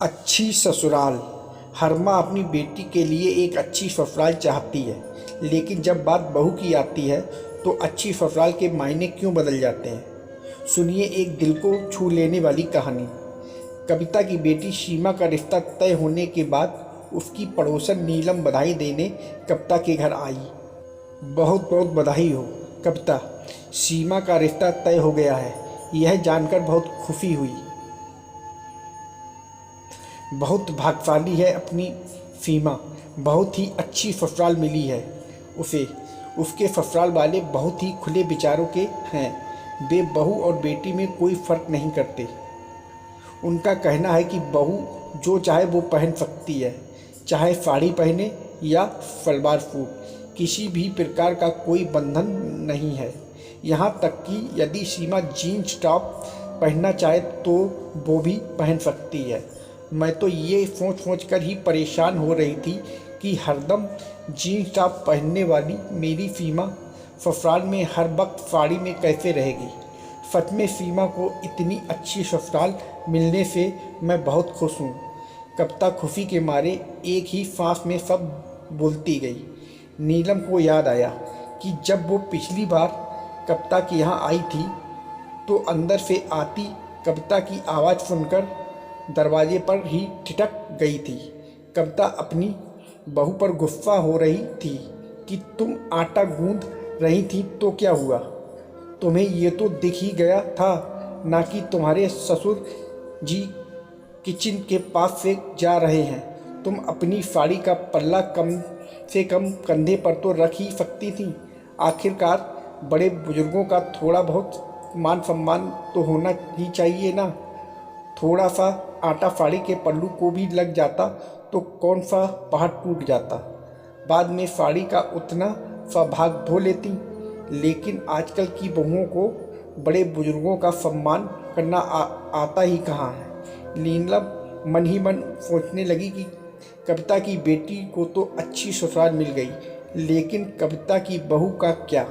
अच्छी ससुराल। हर माँ अपनी बेटी के लिए एक अच्छी ससुराल चाहती है, लेकिन जब बात बहू की आती है तो अच्छी ससुराल के मायने क्यों बदल जाते हैं। सुनिए एक दिल को छू लेने वाली कहानी। कविता की बेटी सीमा का रिश्ता तय होने के बाद उसकी पड़ोसन नीलम बधाई देने कविता के घर आई। बहुत बहुत बधाई हो कविता, सीमा का रिश्ता तय हो गया है। यह जानकर बहुत खुशी हुई। बहुत भाग्यशाली है अपनी सीमा, बहुत ही अच्छी ससुराल मिली है उसे। उसके ससुराल वाले बहुत ही खुले विचारों के हैं। वे बहू और बेटी में कोई फर्क नहीं करते। उनका कहना है कि बहू जो चाहे वो पहन सकती है, चाहे साड़ी पहने या सलवार सूट, किसी भी प्रकार का कोई बंधन नहीं है। यहाँ तक कि यदि सीमा जीन्स टॉप पहनना चाहे तो वो भी पहन सकती है। मैं तो ये सोच कर ही परेशान हो रही थी कि हरदम जीन्स टॉप पहनने वाली मेरी सीमा ससुराल में हर वक्त साड़ी में कैसे रहेगी। सच में सीमा को इतनी अच्छी ससुराल मिलने से मैं बहुत खुश हूँ। कविता खुशी के मारे एक ही सांस में सब बोलती गई। नीलम को याद आया कि जब वो पिछली बार कविता के यहाँ आई थी तो अंदर से आती कविता की आवाज़ सुनकर दरवाजे पर ही ठिठक गई थी। कविता अपनी बहू पर गुस्सा हो रही थी कि तुम आटा गूंद रही थी तो क्या हुआ, तुम्हें ये तो दिख ही गया था ना कि तुम्हारे ससुर जी किचन के पास से जा रहे हैं। तुम अपनी साड़ी का पल्ला कम से कम कंधे पर तो रख ही सकती थी। आखिरकार बड़े बुजुर्गों का थोड़ा बहुत मान सम्मान तो होना ही चाहिए ना। थोड़ा सा आटा साड़ी के पल्लू को भी लग जाता तो कौन सा पहाड़ टूट जाता। बाद में साड़ी का उतना सा भाग धो लेती। लेकिन आजकल की बहुओं को बड़े बुजुर्गों का सम्मान करना आता ही कहाँ है। नीलम मन ही मन सोचने लगी कि कविता की बेटी को तो अच्छी ससुराल मिल गई, लेकिन कविता की बहू का क्या।